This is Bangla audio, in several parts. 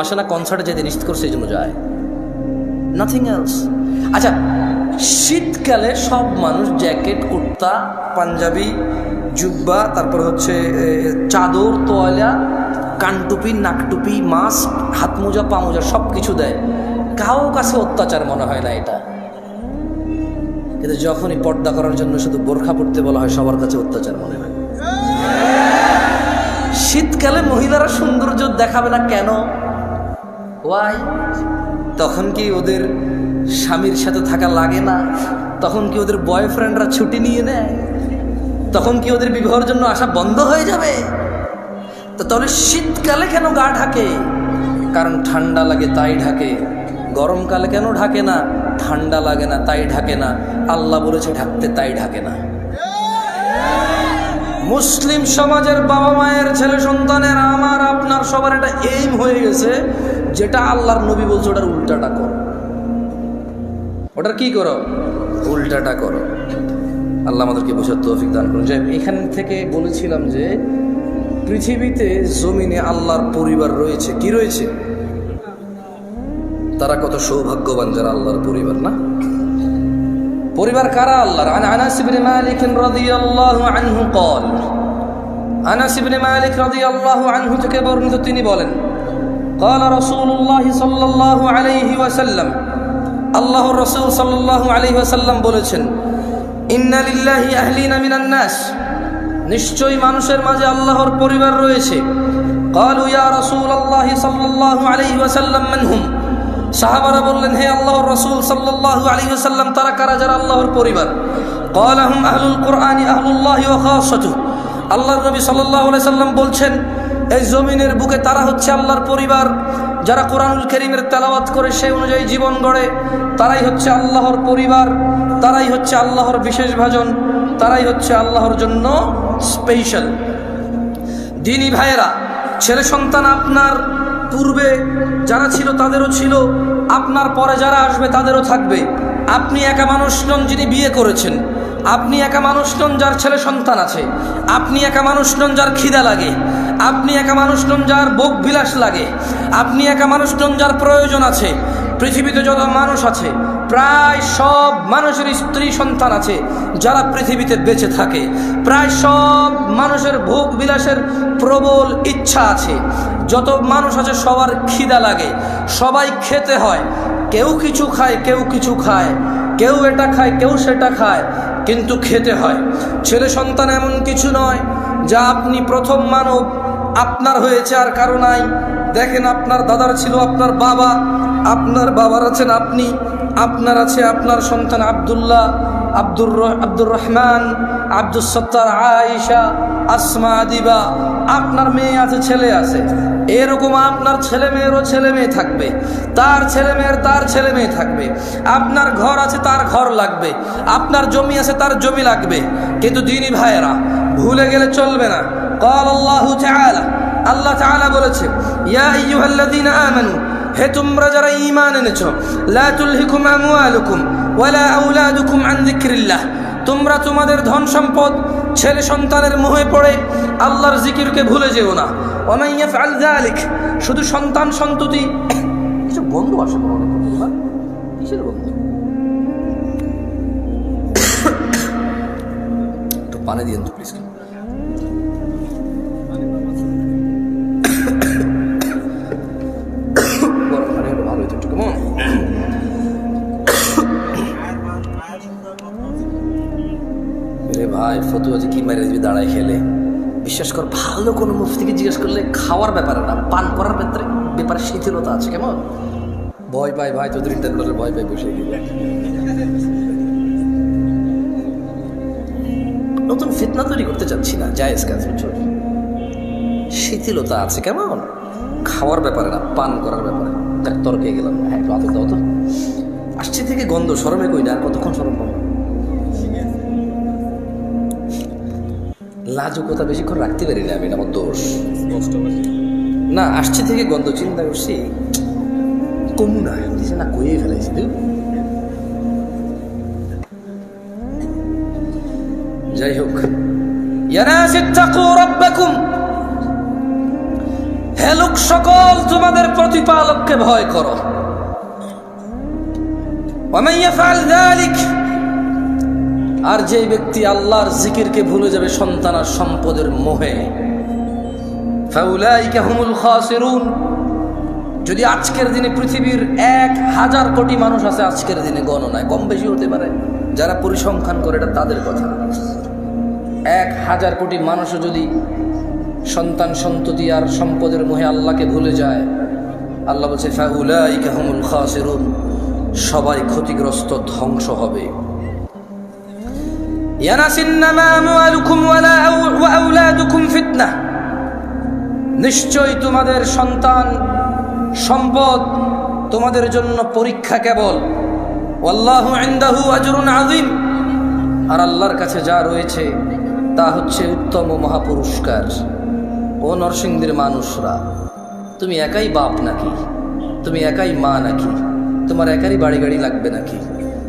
আসে না, কনসার্টে যেতে নিশ্চিত করছে এই জন্য যায়, নাথিং এলস। আচ্ছা, শীতকালে সব মানুষ জ্যাকেট, কুর্তা, পাঞ্জাবি, জুব্বা, তারপর হচ্ছে চাদর, তোয়ালা, কানটুপি, নাকটুপি, মাস্ক, হাত মোজা, পা মোজা সব কিছু দেয়। কারো কাছে অত্যাচার মনে হয় না এটা, কিন্তু যখনই পর্দা করার জন্য শুধু বোরখা পড়তে বলা হয় সবার কাছে অত্যাচার মনে হয়। শীতকালে মহিলারা সৌন্দর্য দেখাবে না কেন? ওয়াই? তখন কি ওদের স্বামীর সাথে থাকা লাগে না? তখন কি ওদের বয়ফ্রেন্ডরা ছুটি নিয়ে নেয়? তখন কি ওদের বিবাহের জন্য আসা বন্ধ হয়ে যাবে? তো তাহলে শীতকালে কেন গা ঢাকে? কারণ ঠান্ডা লাগে তাই ঢাকে। গরমকালে কেন ঢাকে না? ঠান্ডা লাগে না তাই ঢাকে না। আল্লাহ বলেছে ঢাকতে, তাই ঢাকে না। মুসলিম সমাজের বাবা মায়ের ছেলে সন্তানের, আমার আপনার সবার একটা এইম হয়ে গেছে, যেটা আল্লাহর নবী বলছে ওটার উল্টাটা করো। ওটার কি করো? উল্টাটা করো। আল্লাহ আমাদেরকে বোঝার তৌফিক দান করুন। যে এখান থেকে বলেছিলাম যে পৃথিবীতে জমিনে আল্লাহর পরিবার রয়েছে। কি রয়েছে? তারা কত সৌভাগ্যবান যারা আল্লাহর পরিবার। না, পরিবার কারা? আল্লাহর। আনাস ইবনে মালিক রাদিয়াল্লাহু আনহু قال, আনাস ইবনে মালিক রাদিয়াল্লাহু আনহু থেকে বর্ণিত, তিনি বলেন, قال رسول الله صلى الله عليه وسلم, আল্লাহর রাসূল সাল্লাল্লাহু আলাইহি ওয়াসাল্লাম বলেছেন, ইন্না লিল্লাহি আহলিনা মিনান নাস, নিশ্চয়ই মানুষের মাঝে আল্লাহর পরিবার রয়েছে। قالوا يا رسول الله صلى الله عليه وسلم من هم, সাহাবারা বললেন, হে আল্লাহর রাসূল সাল্লাল্লাহু আলাইহি ওয়াসাল্লাম, তারা কারা যারা আল্লাহর পরিবার? قال هم اهل القرآن اهل الله وخاصته, আল্লাহর নবী সাল্লাল্লাহু আলাইহি ওয়াসাল্লাম বলছেন, এই জমিনের বুকে তারা হচ্ছে আল্লাহর পরিবার, যারা কোরআনুল কারীমের তেলাওয়াত করে সেই অনুযায়ী জীবন গড়ে, তারাই হচ্ছে আল্লাহর পরিবার, তারাই হচ্ছে আল্লাহর বিশেষ ভাজন, তারাই হচ্ছে আল্লাহর জন্য স্পেশাল। দিনী ভাইয়েরা, ছেলে সন্তান আপনার পূর্বে যারা ছিল তাদেরও ছিল, আপনার পরে যারা আসবে তাদেরও থাকবে। আপনি একা মানুষ নন যিনি বিয়ে করেছেন, আপনি একা মানুষ নন যার ছেলে সন্তান আছে, আপনি একা মানুষ নন যার খিদা লাগে, আপনি একা মানুষ নন যার ভোগ বিলাস লাগে, আপনি একা মানুষ নন যার প্রয়োজন আছে। পৃথিবীতে যত মানুষ আছে প্রায় সব মানুষের স্ত্রী সন্তান আছে যারা পৃথিবীতে বেঁচে থাকে। প্রায় সব মানুষের ভোগ বিলাসের প্রবল ইচ্ছা আছে। যত মানুষ আছে সবার খিদা লাগে, সবাই খেতে হয়। কেউ কিছু খায়, কেউ কিছু খায়, কেউ এটা খায়, কেউ সেটা খায়, কিন্তু খেতে হয়। ছেলে সন্তান এমন কিছু নয় যা আপনি প্রথম মানব, আপনার হয়েছে আর কারো নাই। দেখেন, আপনার দাদার ছিল আপনার বাবা, আপনার বাবার আছেন আপনি, আপনার আছে আপনার সন্তান আব্দুল্লাহ, আব্দুর রহমান, আব্দুল সত্তার, আয়েশা, আসমা, দিবা, আপনার মেয়ে আছে, ছেলে আছে। এরকম আপনার ছেলে মেয়েরও ছেলে মেয়ে থাকবে, তার ছেলে মেয়ের তার ছেলে মেয়ে থাকবে। আপনার ঘর আছে, তার ঘর লাগবে, আপনার জমি আছে, তার জমি লাগবে। কিন্তু দিনী ভাইয়েরা, ভুলে গেলে চলবে না। قال الله تعالى, আল্লাহ তাআলা বলেছে, ইয়া আইয়ুহাল্লাযীনা আমানু, হে তোমরা যারা ঈমান এনেছো, লা তুলহিকুম আমওয়ালুকুম ওয়ালা আওলাদুকুম আন যিকরিল্লাহ, তোমরা তোমাদের ধন সম্পদ, ছেলে সন্তানের মোহে পড়ে আল্লাহর জিকিরকে ভুলে যেও না। ওয়া মান ইয়াফআল যালিক, শুধু সন্তান সন্ততি, কিছু বন্ধু আসে না, কিসের বন্ধু? একটু পানি দিন তো প্লিজ। ভাই ফতুয়া যে কি মারে দিবি দাঁড়ায় খেলে, বিশ্বাস কর, ভালো কোনো মুফতিকে জিজ্ঞেস করলে খাওয়ার ব্যাপারে না, পান করার ব্যাপারে শিথিলতা আছে। কেমন ভয় পাই ভাই, তোদের ইন্টারভিউর ভয় পাই বসে গেলে। নতুন ফিতনা তৈরি করতে চাচ্ছি না, জায়েজ কাজ, বুঝছো? শিথিলতা আছে কেমন, খাওয়ার ব্যাপারে না, পান করার ব্যাপারে। দেখ তর্কে গেলাম, হ্যাঁ একটু আতঙ্ক দাও তো। আসছে থেকে গন্ধ, শরমে কই না, আর কতক্ষণ শরম পাবো? লাজুকতা বেশিক্ষণ রাখতে পারি না আমি, এটা আমার দোষ না। আসছে থেকে গন্ধ, চিন্তা করছি কমু না, না কইয়ে ফেলাইছি। যাই হোক, ইয়া নাস ইত্তাকু রাব্বাকুম, হে লোক সকল, তোমাদের প্রতিপালককে ভয় করো। ওয়ামান ইয়াফআল যালিক, আর যে ব্যক্তি আল্লাহর জিকিরকে ভুলে যাবে সন্তান আর সম্পদের মোহে, ফাউলাইকা হুমুল খাসিরুন। যদি আজকের দিনে পৃথিবীর 1000 কোটি মানুষ আছে, আজকের দিনে গণনায় কম বেশি হতে পারে, যারা পরিসংখ্যান করে এটা তাদের কথা। 1000 কোটি মানুষও যদি সন্তান সন্ততি আর সম্পদের মোহে আল্লাহকে ভুলে যায়, আল্লাহ বলছে ফাউলাইকা হুমুল খাসিরুন, সবাই ক্ষতিগ্রস্ত, ধ্বংস হবে। ইয়া নাস ইন্নামা আমওয়ালুকুম ওয়া আওলাদুকুম ফিতনাহ, নিশ্চয় তোমাদের সন্তান সম্পদ তোমাদের জন্য পরীক্ষা কেবল। ওয়াল্লাহু ইনদাহু আজরুন আযীম, আর আল্লাহর কাছে যা রয়েছে তা হচ্ছে উত্তম ও মহাপুরস্কার। ও নরসিংদীর মানুষরা, তুমি একাই বাপ নাকি? তুমি একাই মা নাকি? তোমার একারই বাড়ি গাড়ি লাগবে নাকি?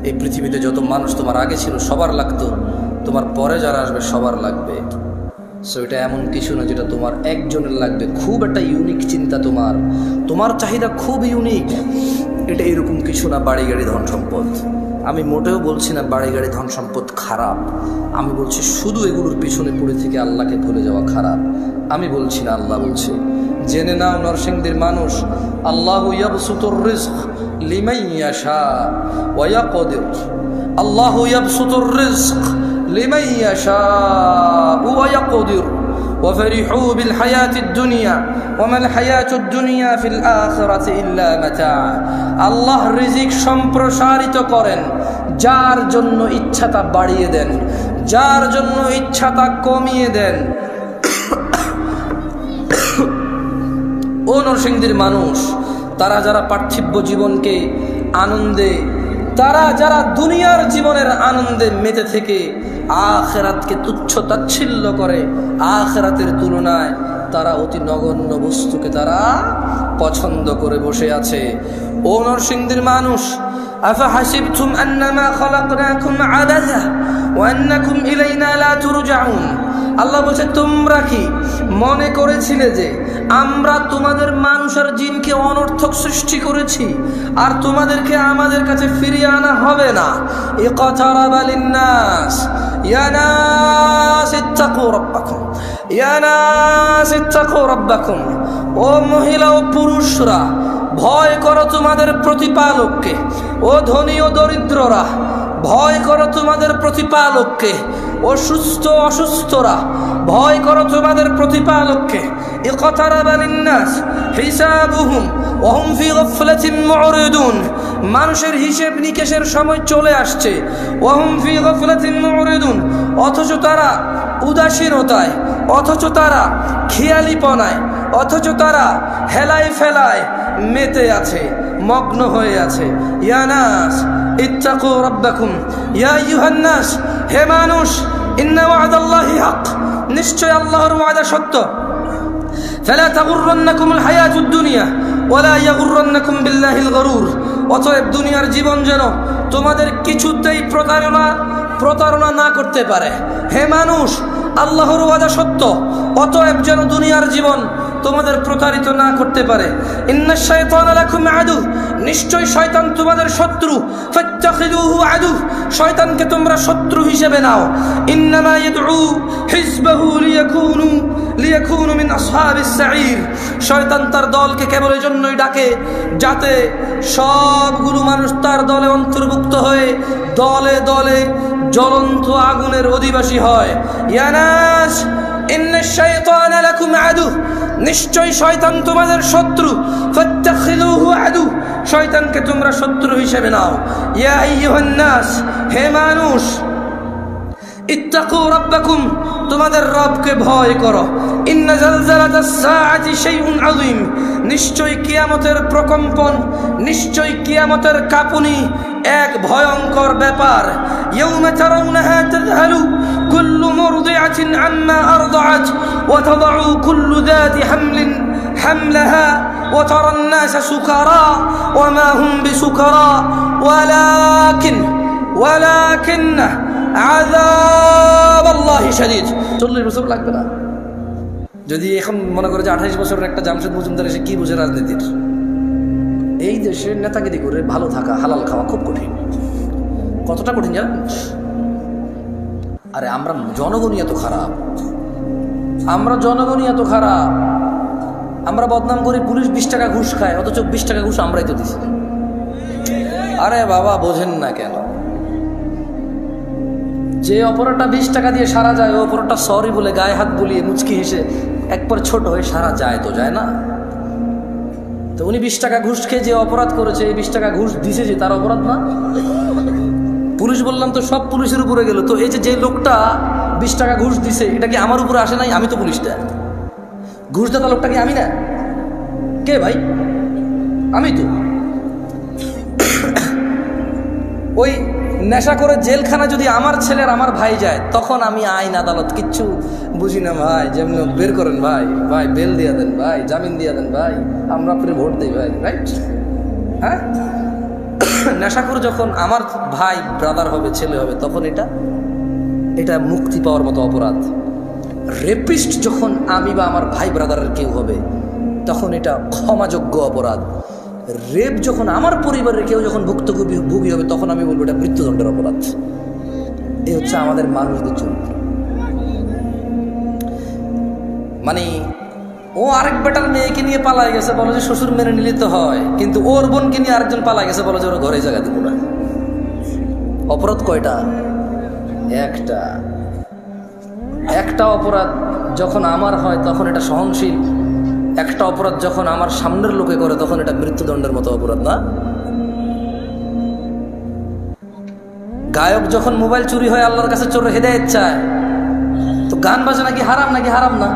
এই পৃথিবীতে যত মানুষ তোমার আগে ছিল সবার লাগতো, তোমার পরে যারা আসবে সবার লাগবে। সো এটা এমন কিছু না যেটা তোমার একজনের লাগবে, খুব একটা ইউনিক চিন্তা, তোমার চাহিদা খুব ইউনিক। এটা এরকম কিছু না বাড়ি গাড়ি ধন সম্পদ। আমি মোটেও বলছি না বাড়ি গাড়ি ধন সম্পদ খারাপ, আমি বলছি শুধু এগুলোর পিছনে পড়ে থেকে আল্লাহকে ভুলে যাওয়া খারাপ। আমি বলছি না, আল্লাহ বলছে। জেনে নাও নরসিংদীর মানুষ, আল্লাহু ইয়াবসুতুর রিজক লিমান ইয়াশা ওয়া ইয়াকদির, আল্লাহু ইয়াবসুতুর রিজক লিমান ইয়াশা ওয়া ইয়াকদির ওয়া ফারিহু বিল হায়াতিদ দুনিয়া ওয়া মাল হায়াতুদ দুনিয়া ফিল আখিরাতি ইল্লা মাতা। আল্লাহ রিজিক সম্প্রসারিত করেন, যার জন্য ইচ্ছা তা বাড়িয়ে দেন, যার জন্য ইচ্ছা তা কমিয়ে দেন। ও নরসিংদীর মানুষ, তারা যারা পার্থিব জীবনকে আনন্দে, তারা যারা দুনিয়ার জীবনের আনন্দে মেতে থেকে আখিরাতকে তুচ্ছ তাচ্ছিল্য করে, আখিরাতের তুলনায় তারা অতি নগণ্য বস্তুকে তারা পছন্দ করে বসে আছে। ও নরসিংদীর মানুষ, আফা হাসিবতুম আন্নামা খালাকনাকুম আবাসা ওয়া আন্নাকুম ইলাইনা লা তুরজাউন। আল্লাহ বলছে, তোমরা কি মনে করেছিলে যে আমরা তোমাদের মানুষের জিনকে অনর্থক সৃষ্টি করেছি আর তোমাদেরকে আমাদের কাছে ফিরিয়ে আনা হবে না? ইকতারাবা লিন্নাস ইয়া নাস ইত্তাকু রাব্বাকুম, ইয়া নাস ইত্তাকু রাব্বাকুম। ও মহিলা ও পুরুষরা, ভয় করো তোমাদের প্রতিপালককে। ও ধনী ও দরিদ্ররা, ভয় করো তোমাদের প্রতিপালককে। ও সুস্থ অসুস্থরা, ভয় করো তোমাদের প্রতিপালককে। ইকতারাবা লিন্নাস হিসাবুহুম ওয়া হুম ফি গাফলাতিন মুরিদুন। মানুষের হিসেব নিকেশের সময় চলে আসছে। ওয়া হুম ফি গাফলাতিন মুরিদুন, অথচ তারা উদাসীনতায়, অথচ তারা খেয়ালিপনায়, অথচ তারা হেলায় ফেলায় মেতে আছে, মগ্ন হয়ে আছে। ইয়া নাস ইত্তাকু রাব্বাকুম ইয়া আইয়ুহান নাস, হে মানুষ, ইন্না ওয়াদাল্লাহি হক, নিশ্চয় আল্লাহর ওয়াদা সত্য। ফালা তাগুররান্নাকুমুল হায়াতুদ দুনিয়া ওয়ালা ইয়াগুররান্নাকুম বিল্লাহিল গরুর। অতএব দুনিয়ার জীবন যেন তোমাদের কিছুতেই প্রতারণা না করতে পারে। হে মানুষ, আল্লাহর ওয়াদা সত্য, অতএব যেন দুনিয়ার জীবন তোমাদের প্রতারিত না করতে পারে। ইন্নাশ শাইতানা লাকুম আদু, নিশ্চয় শয়তান তোমাদের শত্রু। ফাত্তাখিযুহু আদু, শয়তানকে তোমরা শত্রু হিসেবে নাও। ইন্নামা ইয়াদউ হিজবাহু লিয়াকুনু মিন আসহাবিস সাঈর, শয়তান তার দলকে কেবল এই জন্যই ডাকে যাতে সবগুলো মানুষ তার দলে অন্তর্ভুক্ত হয়ে দলে দলে জ্বলন্ত আগুনের অধিবাসী হয়। ইয়া নাস ইন্নাশ শাইতানা লাকুম আদু, নিশ্চয় শয়তান তোমাদের শত্রু। ফাত্তাখিযুহু আদু, শয়তানকে তোমরা শত্রু হিসেবে নাও। ইয়া আইয়ুহান নাস, হে মানুষ, ইত্তাকু রাব্বাকুম, তোমাদের রবকে ভয় করো। ইন্না জালজালাতাস সাআতি শাইউন আযীম, নিশ্চয় কিয়ামতের প্রকম্পন, নিশ্চয় কিয়ামতের কাঁপুনি এক ভয়ঙ্কর ব্যাপার। ইয়াউমা তারাউনাহা তাযহালু কুল্লু মুরদিআতিন আম্মা আরদাআত ওয়া তাদাউ কুল্লু যাতি হামলিন হামলাহা ওয়া তারান নাসা সুকারা ওয়া মা হুম বিসুকারা ওয়ালাকিন্না আযাব আল্লাহি শাদীদ। 40 বছর লাগবে না, যদি এখন মনে করে যে 28 বছরের একটা জামশেদ মজুমদার এসে কি বুঝে রাজনীতির, এই দেশের নেতাগিরি করে ভালো থাকা, হালাল খাওয়া খুব কঠিন। কতটা কঠিন জানেন? আরে আমরা জনগণই এত খারাপ, আমরা বদনাম করি পুলিশ 20 টাকা ঘুষ খায়, অথচ 20 টাকা ঘুষ আমরাই তো দিছি। আরে বাবা বোঝেন না কেন? যে অপরাধটা 20 টাকা দিয়ে সারা যায়, ওই অপরাধটা সরি বলে গায়ে হাত বুলিয়ে মুচকি হেসে একবার ছোট হয়ে সারা যায় তো যায় না? তো উনি 20 টাকা ঘুষ খেয়ে যে অপরাধ করেছে, এই 20 টাকা ঘুষ দিছে যে তার অপরাধ না? পুলিশ বললাম তো সব পুলিশের উপরে গেল, তো এই যে লোকটা 20 টাকা ঘুষ দিছে, এটা কি আমার উপরে আসে নাই? আমি তো পুলিশটা, ঘুষ দেওয়া লোকটা কি আমি না? কে ভাই? আমি তো। ওই নেশা করে জেলখানা যদি আমার ছেলের আমার ভাই যায়, তখন আমি আইন আদালত কিচ্ছু বুঝি না ভাই। যেমন বের করেন ভাই, ভাই বেল দিয়ে দেন ভাই, জামিন দিয়ে দেন ভাই, আমরা আপনার ভোট দিই ভাই, রাইট? হ্যাঁ, নেশা করে যখন আমার ভাই ব্রাদার হবে, ছেলে হবে, তখন এটা মুক্তি পাওয়ার মতো অপরাধ। রেপিস্ট যখন আমি বা আমার ভাই ব্রাদারের কেউ হবে, তখন এটা ক্ষমাযোগ্য অপরাধ। রেপ যখন আমার পরিবারের কেউ যখন ভুক্তভোগী হবে, তখন আমি বলবো এটা মৃত্যুদণ্ডের অপরাধ। এই হচ্ছে আমাদের মানুষদের চরিত্র। মানে ও আরেক বেটার মেয়েকে নিয়ে পালাই গেছে, বলো যে শ্বশুর মেনে নিলে তো হয়, কিন্তু ওর বোনকে নিয়ে আরেকজন পালাই গেছে, বলো যে ওরা ঘরে জায়গা দিব না। অপরাধ কয়টা? একটা অপরাধ যখন আমার হয় তখন এটা সহনশীল, একটা অপরাধ যখন আমার সামনের লোকে করে তখন এটা মৃত্যুদণ্ডের মতো অপরাধ না? গায়ক যখন মোবাইল চুরি হয় আল্লাহর কাছে চোর হেদায়েত চায়, তো গান বাজনা কি হারাম নাকি হারাম না?